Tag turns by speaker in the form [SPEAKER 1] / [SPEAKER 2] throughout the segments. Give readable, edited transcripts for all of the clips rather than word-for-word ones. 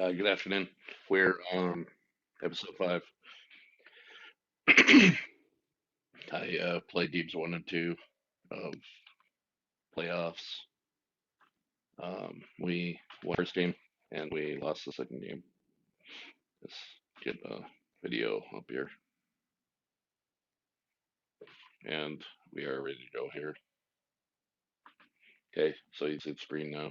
[SPEAKER 1] Good afternoon. We're on episode 5. I played games 1 and 2 of playoffs. We won the first game and we lost the second game. Let's get a video up here, and we are ready to go here. Okay, so you see the screen now.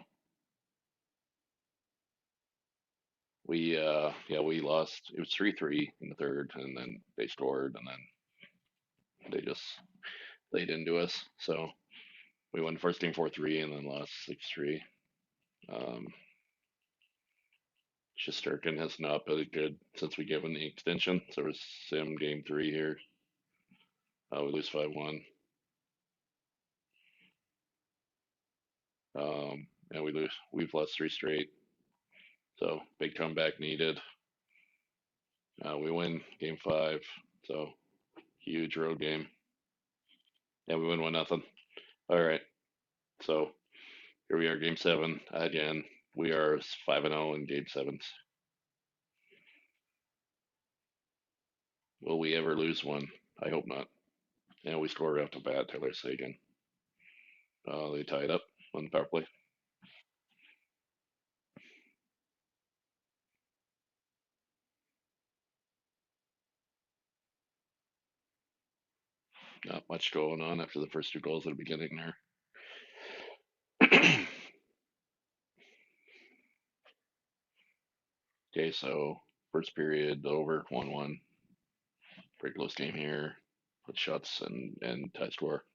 [SPEAKER 1] We lost. It was 3-3 in the third, and then they scored, and then they just laid into us. So we won the first game 4-3, and then lost 6-3. Um, Shesterkin has not been good since we gave him the extension. So we're sim game 3 here. We lose 5-1. And we've lost 3 straight. So big comeback needed. We win game 5. So huge road game. Yeah, we win 1-0. All right. So here we are, game 7 again. We are 5-0 in game 7s. Will we ever lose one? I hope not. And we score right off the bat, Taylor Sagan. They tied up on the power play. Not much going on after the first 2 goals at the beginning there. Okay, so first period over 1-1. Pretty close game here. Put shots and tie score.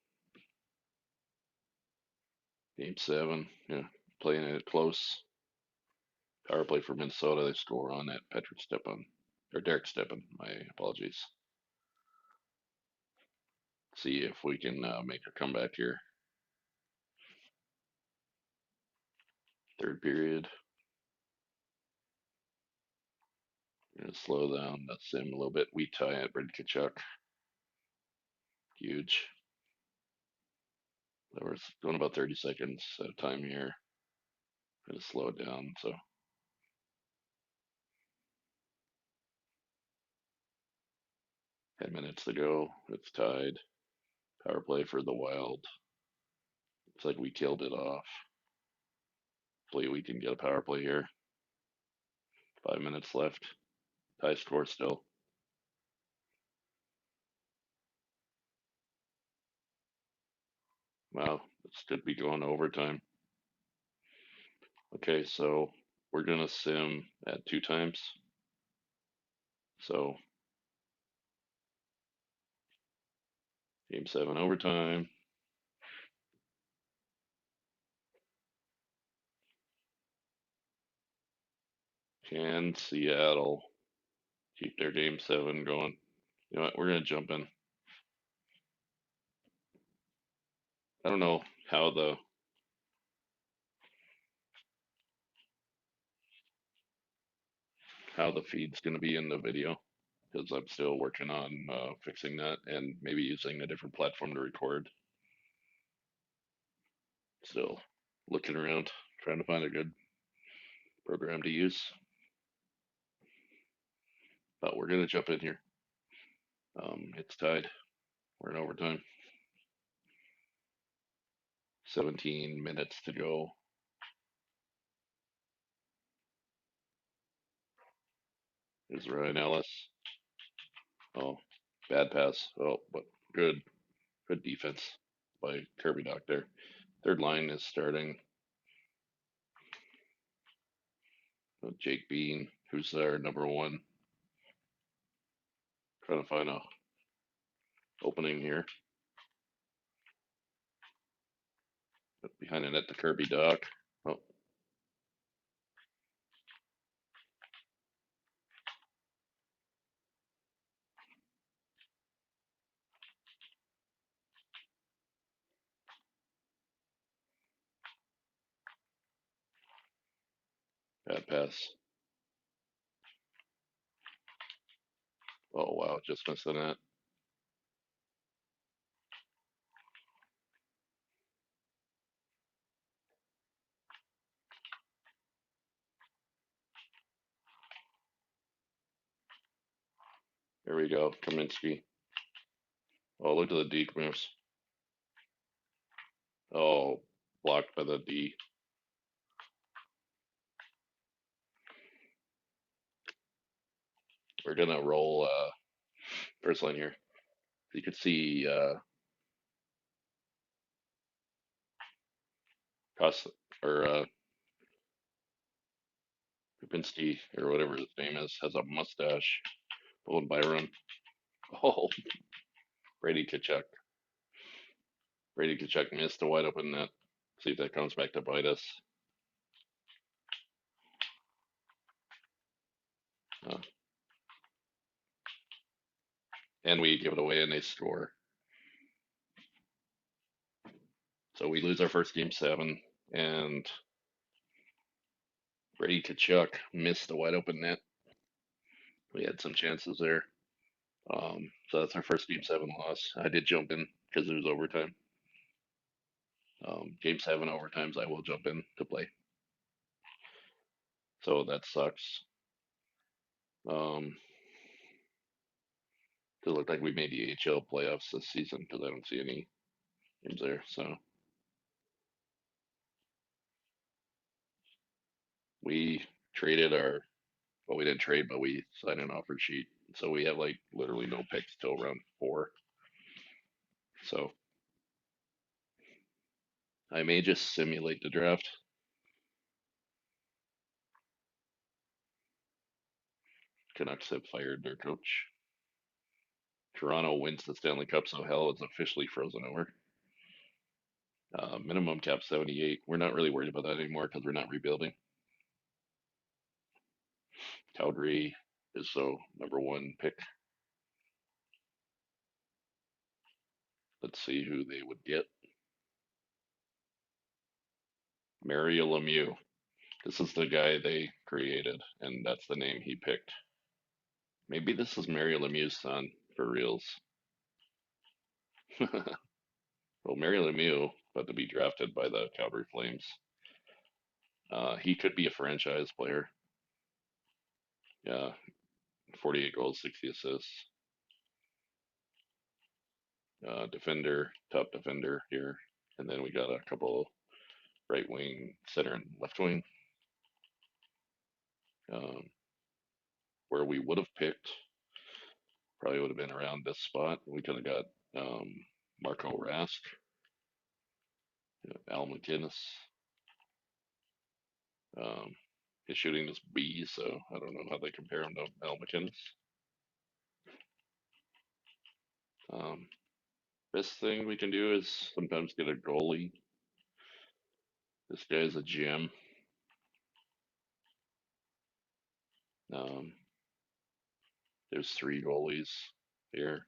[SPEAKER 1] Game 7, yeah, playing it close. Power play for Minnesota. They score on that Patrick Stepan or Derek Stepan. My apologies. See if we can make a comeback here. Third period. We're gonna slow down the sim a little bit. We tie at Brad Kachuk. Huge. We're going about 30 seconds at a time here. Gonna slow it down. So 10 minutes to go. It's tied. Power play for the Wild. It's like we killed it off. Hopefully we can get a power play here. 5 minutes left. Tie score still. Wow, this could be going overtime. Okay, so we're gonna sim at 2 times. So game 7 overtime. Can Seattle keep their game 7 going? You know what? We're gonna jump in. I don't know how the feed's gonna be in the video because I'm still working on fixing that and maybe using a different platform to record. Still looking around, trying to find a good program to use. But we're gonna jump in here. It's tied. We're in overtime. 17 minutes to go. Is Ryan Ellis? Oh, bad pass. Oh, but good defense by Kirby Doc there. Third line is starting. Jake Bean, who's our number 1. Trying to find a opening here. Behind it at the Kirby Doc. Oh, bad pass. Oh wow, just missed the net. There we go. Kaminsky. Oh, look at the D moves. Oh, blocked by the D. We're gonna roll first line here. You could see Cost or Kupinski or whatever his name is has a mustache. Old Byron. Oh, Brady Kachuk. Brady Kachuk missed a wide open net. See if that comes back to bite us. Uh, and we give it away and they score. So we lose our first game 7. And Brady Kachuk missed a wide open net. We had some chances there. So that's our first game 7 loss. I did jump in because it was overtime. Game 7 overtimes, I will jump in to play. So that sucks. Um, it looked like we made the AHL playoffs this season because I don't see any games there. So we traded our, well, we didn't trade, but we signed an offer sheet. So we have like literally no picks till round 4. So I may just simulate the draft. Canucks have fired their coach. Toronto wins the Stanley Cup, so hell is officially frozen over. Minimum cap 78. We're not really worried about that anymore because we're not rebuilding. Calgary is so #1 pick. Let's see who they would get. Mario Lemieux. This is the guy they created, and that's the name he picked. Maybe this is Mario Lemieux's son for reals. Well, Mario Lemieux about to be drafted by the Calgary Flames. He could be a franchise player. Yeah, 48 goals, 60 assists. Defender, top defender here. And then we got a couple right wing, center, and left wing. Um, where we would have picked probably would have been around this spot. We could have got Marco Rask, Al McInnes. Um, his shooting is B, so I don't know how they compare him to Al McInnes. Um, best thing we can do is sometimes get a goalie. This guy's a gem. Um, there's 3 goalies here.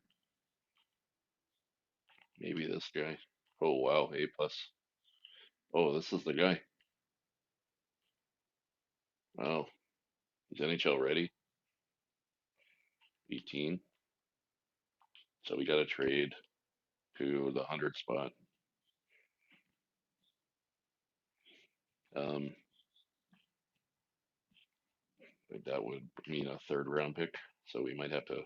[SPEAKER 1] Maybe this guy. Oh wow, A plus. Oh, this is the guy. Wow, he's NHL ready. 18. So we got to trade to the 100 spot. Um, like that would mean a 3rd round pick. So we might have to.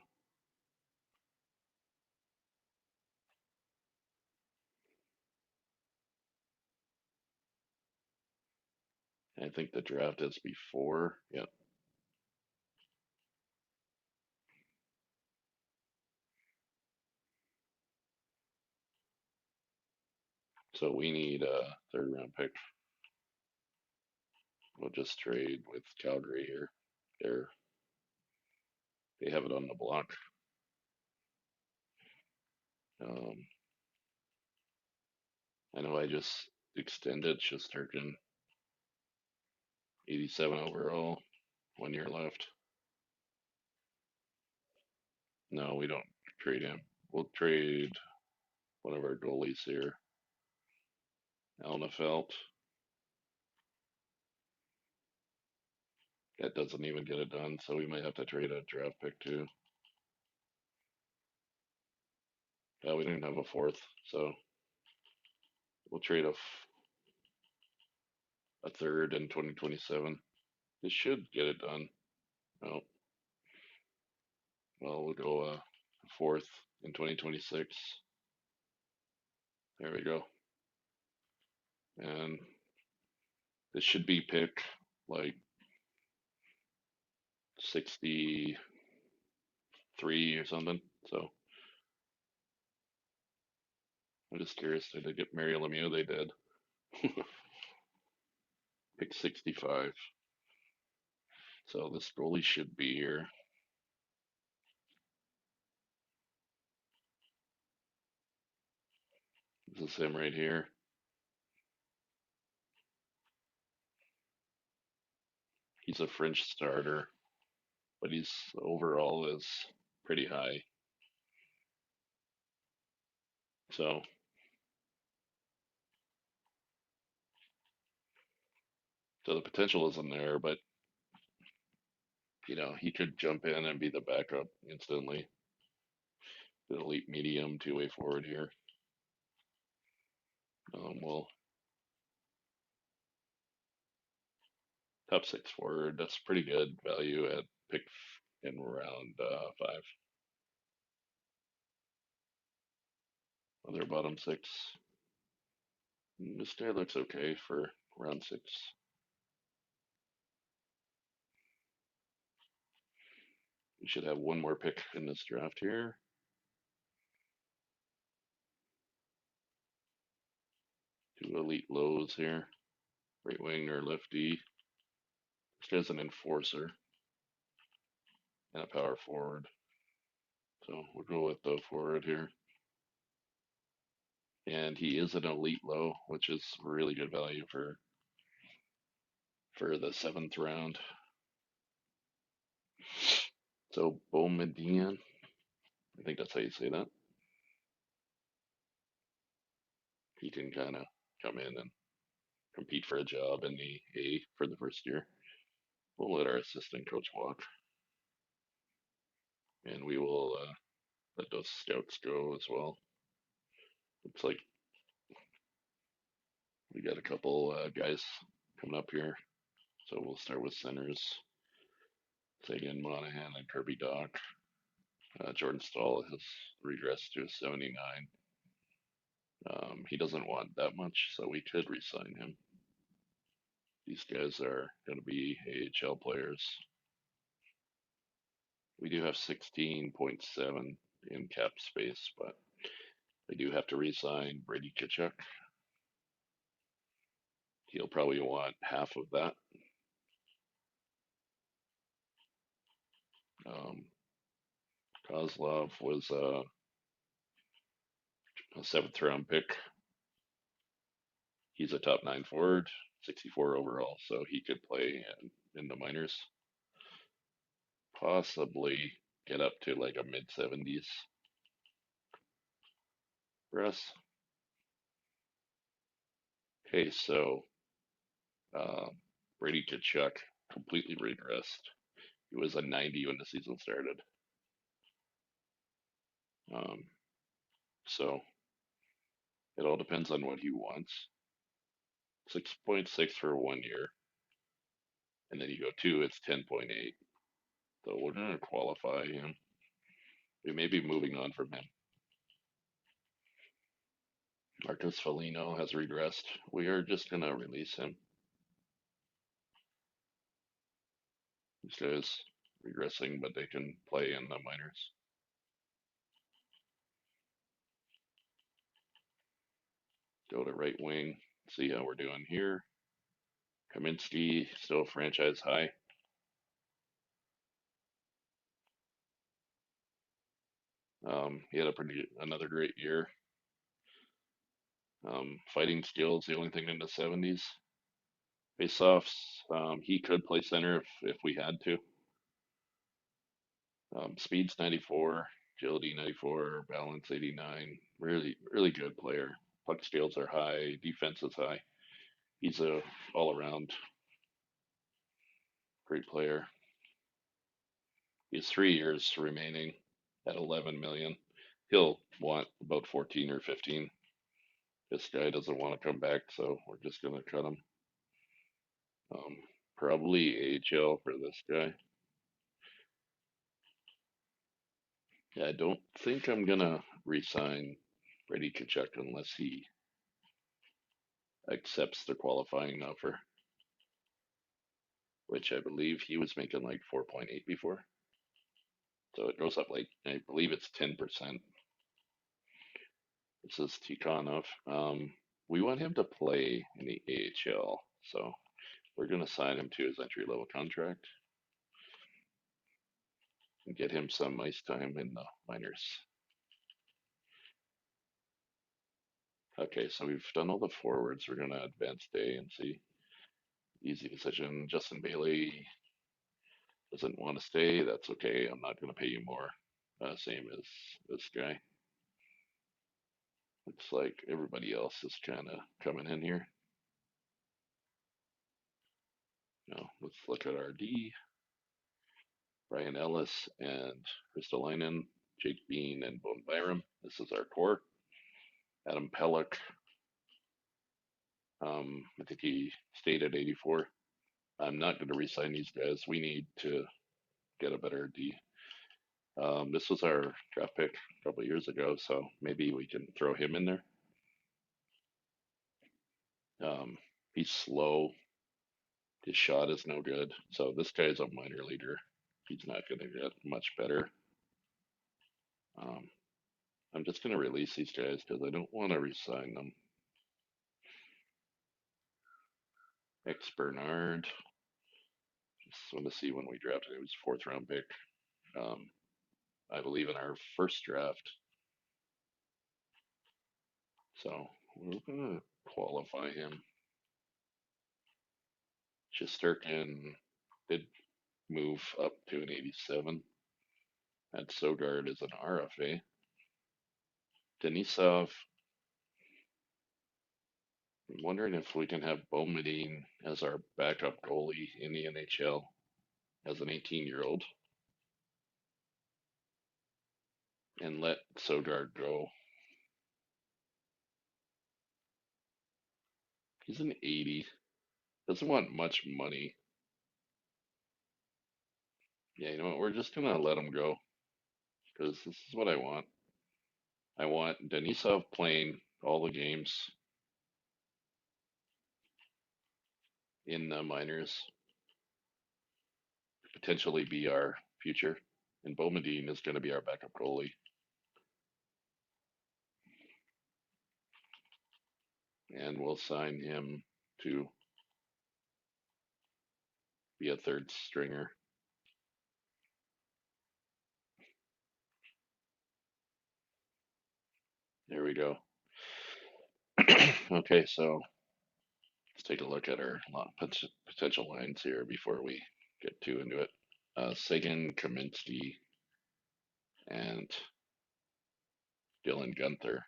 [SPEAKER 1] I think the draft is before. Yep. So we need a 3rd round pick. We'll just trade with Calgary here. They're they have it on the block. Um, I know I just extended Shesterkin, 87 overall, 1 year left. No, we don't trade him. We'll trade one of our goalies here, Alnefelt. That doesn't even get it done, so we might have to trade a draft pick too. We didn't have a 4th, so we'll trade a 3rd in 2027. This should get it done. No, Well, we'll go fourth in 2026. There we go. And this should be pick like 63 or something. So I'm just curious. Did they get Mario Lemieux? They did. Pick 65. So this goalie should be here. This is him right here. He's a French starter, but he's overall is pretty high. So the potential isn't there, but he could jump in and be the backup instantly. The elite medium two-way forward here. Well, top six forward. That's pretty good value at pick in round five. Other bottom six. This guy looks okay for round six. We should have one more pick in this draft here. Two elite lows here. Right wing or lefty. This guy's an enforcer and a power forward. So we'll go with the forward here. And he is an elite low, which is really good value for the seventh round. So Boumediene, I think that's how you say that. He can kind of come in and compete for a job in the A for the first year. We'll let our assistant coach walk, and we will let those scouts go as well. Looks like we got a couple guys coming up here, so we'll start with centers. Sagan, Monahan, and Kirby Doc. Jordan Stahl has regressed to a 79. He doesn't want that much, so we could resign him. These guys are going to be AHL players. We do have 16.7 in cap space, but I do have to resign Brady Kachuk. He'll probably want half of that. Um, Kozlov was a seventh round pick. He's a top nine forward, 64 overall, so he could play in the minors. Possibly get up to like a mid 70s for us. Okay, so uh, Brady Kachuk completely regressed. He was a 90 when the season started. Um, so it all depends on what he wants. 6.6 for 1 year, and then you go two, it's 10.8. So we're going to qualify him. We may be moving on from him. Marcus Foligno has regressed. We are just going to release him. These guys regressing, but they can play in the minors. Go to right wing, see how we're doing here. Kaminsky still franchise high. He had another great year. Fighting skills, the only thing in the 70s. Face-offs, he could play center if we had to. Speed's 94, agility 94, balance 89. Really, really good player. Puck skills are high, defense is high. He's a all-around great player. He has 3 years remaining at 11 million. He'll want about 14 or 15. This guy doesn't want to come back, so we're just gonna cut him. Um, Probably AHL for this guy. Yeah, I don't think I'm gonna resign Brady Kachuk unless he accepts the qualifying offer, which I believe he was making like 4.8 before. So it goes up like I believe it's 10%. This is Tikhonov. We want him to play in the AHL, so we're gonna sign him to his entry level contract and get him some ice time in the minors. Okay, so we've done all the forwards. We're gonna advance day and see. Easy decision. Justin Bailey doesn't want to stay. That's okay. I'm not gonna pay you more. Same as this guy. Looks like everybody else is kind of coming in here. Now let's look at our D. Ryan Ellis and Kristalainen, Jake Bean and Bone Byram. This is our core. Adam Pellick. I think he stayed at 84. I'm not going to resign these guys. We need to get a better D. This was our draft pick a couple of years ago, so maybe we can throw him in there. Um, he's slow. His shot is no good. So this guy's a minor leaguer. He's not going to get much better. Um, I'm just going to release these guys because I don't want to resign them. X Bernard. Just want to see when we drafted him. He was fourth round pick. Um, I believe in our first draft. So we're going to qualify him. Shisterkin did move up to an 87. Had Sogard as an RFA. Denisov, I'm wondering if we can have Boumediene as our backup goalie in the NHL as an 18-year-old and let Sogard go. He's an 80. Doesn't want much money. Yeah, you know what? We're just gonna let him go because this is what I want. I want Denisov playing all the games in the minors, potentially be our future, and Boumediene is going to be our backup goalie. And we'll sign him to be a third stringer. There we go. Okay, so let's take a look at our potential lines here before we get too into it. Sagan, Kaminsky, and Dylan Gunther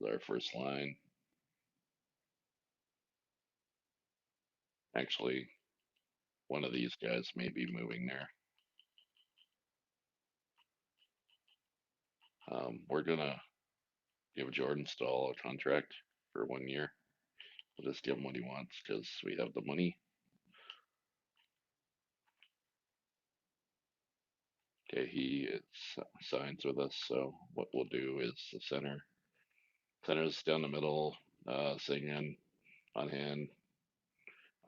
[SPEAKER 1] is our first line. Actually, one of these guys may be moving there. We're gonna give Jordan Stahl a contract for 1 year. We'll just give him what he wants because we have the money. Okay, he signs with us. So what we'll do is the center's down the middle, Singing on hand.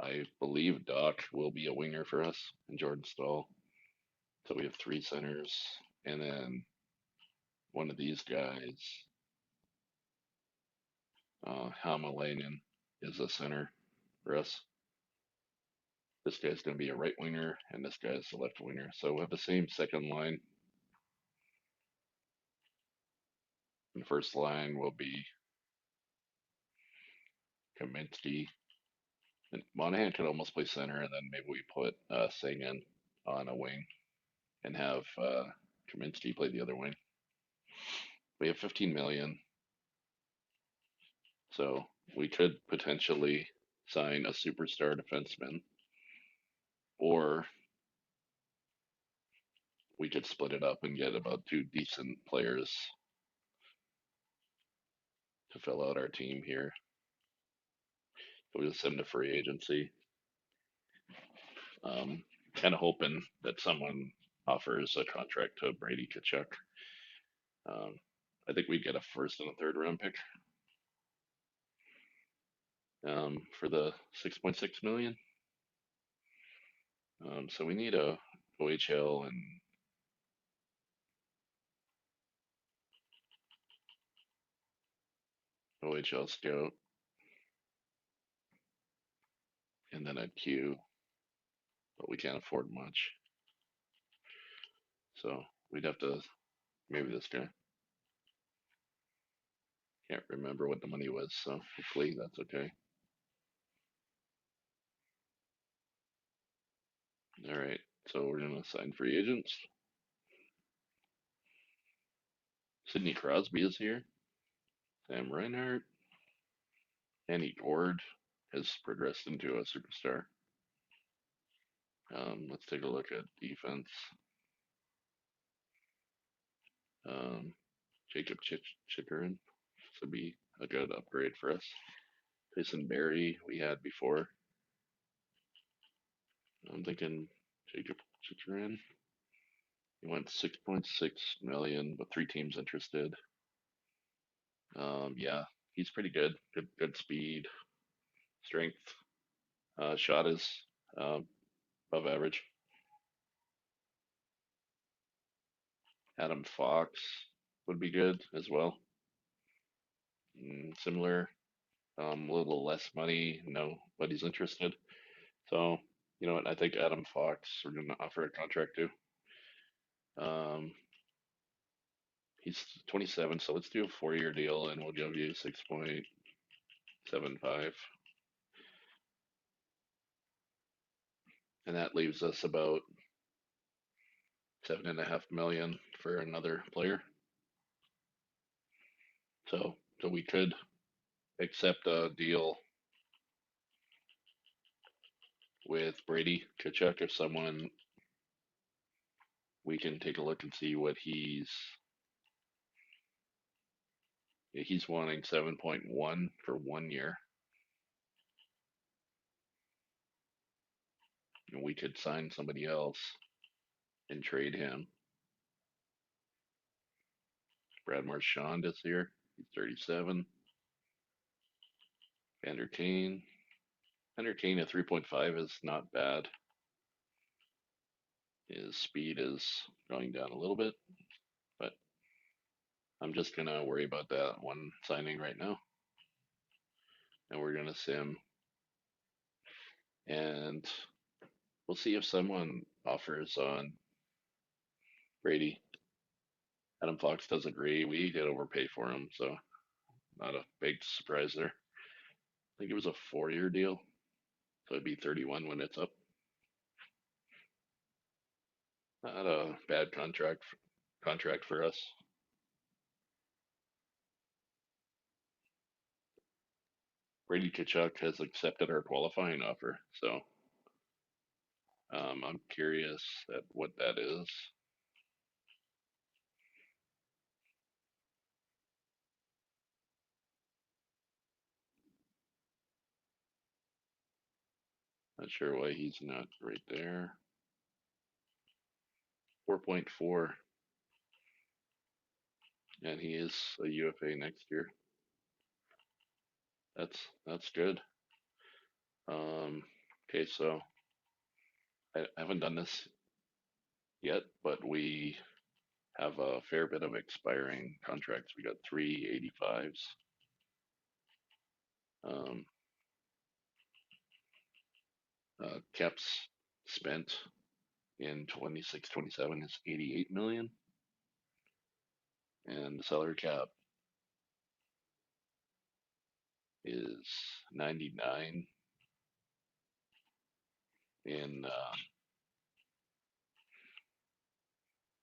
[SPEAKER 1] I believe Doc will be a winger for us and Jordan Stahl. So we have three centers, and then one of these guys, Hamalainen, is a center for us. This guy's going to be a right winger, and this guy's a left winger. So we have the same second line. And the first line will be Kaminsky. And Monahan could almost play center, and then maybe we put Sagan on a wing and have Kaminsky play the other wing. We have 15 million, so we could potentially sign a superstar defenseman, or we could split it up and get about two decent players to fill out our team here. We'll just send to free agency. Kind of hoping that someone offers a contract to Brady Kachuk. Um, I think we get a first and a third round pick for the 6.6 million. So we need a OHL and OHL scout, and then at Q, but we can't afford much. So we'd have to maybe this guy. Can't remember what the money was, so hopefully that's okay. All right, so we're gonna sign free agents. Sidney Crosby is here. Sam Reinhart. Andy Gord has progressed into a superstar. Let's take a look at defense. Um, Jacob Chikrin should be a good upgrade for us. Jason Berry we had before. I'm thinking Jacob Chikrin. He went 6.6 million, but three teams interested. Yeah, he's pretty good. Good speed, strength. Shot is um, above average. Adam Fox would be good as well. Similar, a little less money. Nobody's interested. So you know what? I think Adam Fox we're gonna offer a contract to. Um, he's 27, so let's do a 4-year deal, and we'll give you 6.75, and that leaves us about 7.5 million for another player. So we could accept a deal with Brady Kachuk if someone we can take a look and see what he's wanting 7.1 for 1 year, and we could sign somebody else and trade him. Brad Marchand is here. He's 37. Vander Kane. Vander Kane at 3.5 is not bad. His speed is going down a little bit, but I'm just gonna worry about that one signing right now, and we're gonna sim, and we'll see if someone offers on Brady. Adam Fox does agree. We did overpay for him, so not a big surprise there. I think it was a 4-year deal, so it'd be 31 when it's up. Not a bad contract for us. Brady Kachuk has accepted our qualifying offer, so I'm curious at what that is. Not sure why he's not right there. 4.4, and he is a UFA next year. That's good. Okay, so I haven't done this yet, but we have a fair bit of expiring contracts. We got 385s. Um, Caps spent in 26-27 is 88 million, and the salary cap is 99 in, and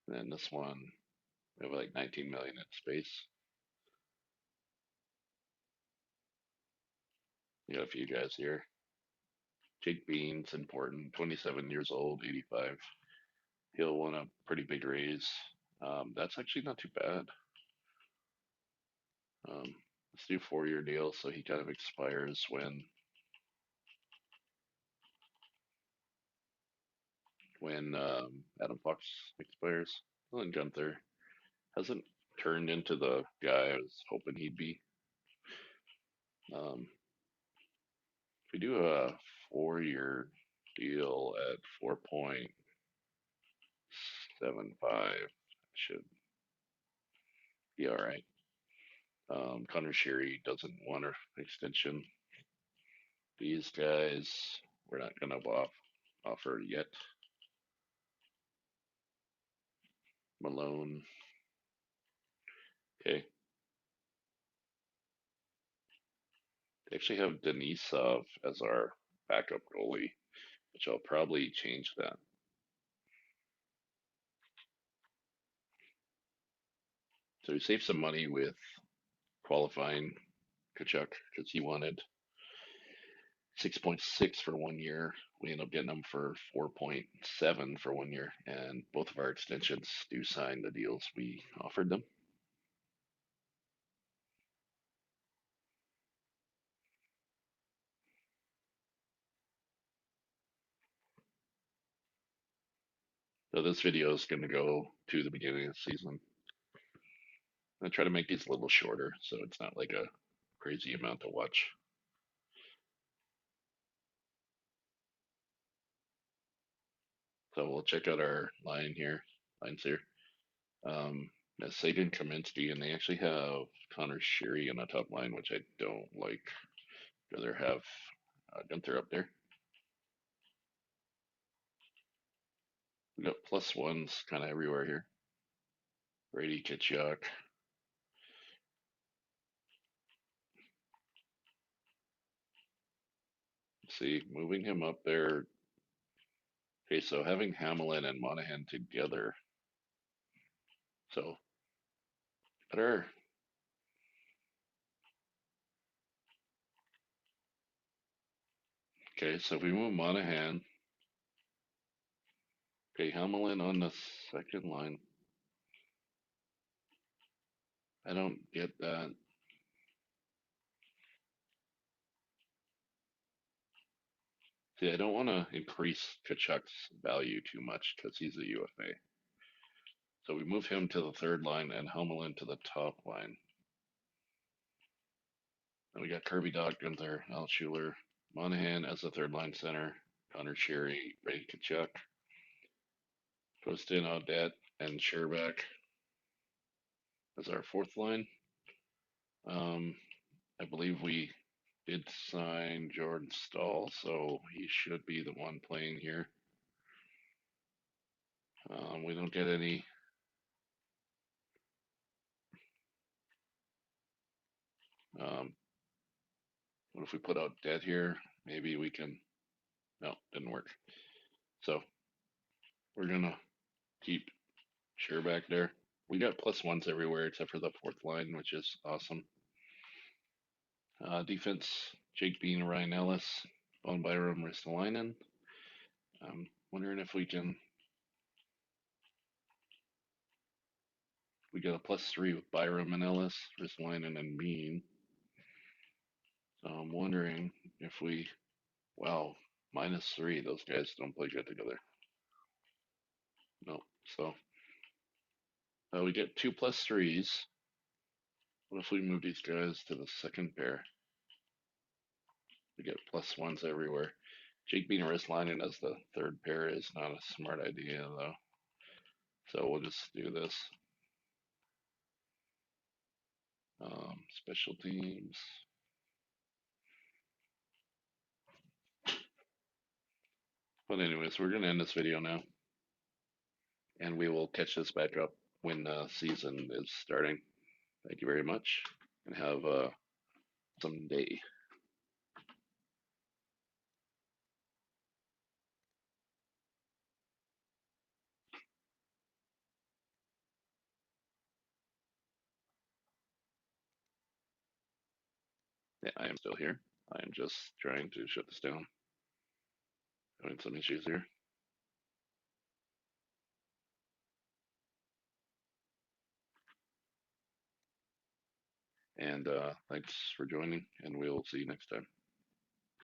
[SPEAKER 1] then this one we have like 19 million in space. You got a few guys here. Jake Bean's important, 27 years old, 85. He'll want a pretty big raise. That's actually not too bad. Let's do 4-year deal so he kind of expires when Adam Fox expires. Well, and Gunther hasn't turned into the guy I was hoping he'd be. Um, if we do a 4-year deal at 4.75, should be all right. Connor Sherry doesn't want an extension. These guys, we're not going to offer yet. Malone, okay. They actually have Denisov as our backup goalie, which I'll probably change that. So we saved some money with qualifying Kachuk because he wanted 6.6 for 1 year. We end up getting him for 4.7 for 1 year, and both of our extensions do sign the deals we offered them. So this video is going to go to the beginning of the season. I try to make these a little shorter so it's not like a crazy amount to watch. So we'll check out our lines here. Sagan Kaminsky, and they actually have Connor Sherry in the top line, which I don't like. Rather have Gunther up there. We got plus ones kind of everywhere here. Brady Kitchuk. See, moving him up there. Okay, so having Hamelin and Monahan together. So better. Okay, so if we move Monahan. Okay, Hamelin on the second line. I don't get that. See, I don't want to increase Kachuk's value too much because he's a UFA. So we move him to the third line and Hamelin to the top line. And we got Kirby Dach, Gunther, Al Schuler, Monahan as the third line center, Connor Cherry, Brady Kachuk, Postin, Audette, and Sherback as our fourth line. Um, I believe we did sign Jordan Stahl, so he should be the one playing here. We don't get any. What if we put out dead here? Maybe we can. No, didn't work. So we're gonna keep Sherback there. We got plus ones everywhere except for the fourth line, which is awesome. Defense, Jake Bean, Ryan Ellis, Von Byram, Ristolainen. I'm wondering if we got a +3 with Byram and Ellis, Ristolainen and Bean. So I'm wondering if wow, -3, those guys don't play good together. No, so we get 2+3s. What if we move these guys to the second pair? We get plus ones everywhere. Jake Bean and Ristolainen as the third pair is not a smart idea though. So we'll just do this. Special teams. But anyways, we're gonna end this video now, and we will catch this back up when season is starting. Thank you very much, and have some day. Yeah, I am still here. I am just trying to shut this down. Having some issues here. And thanks for joining, and we'll see you next time.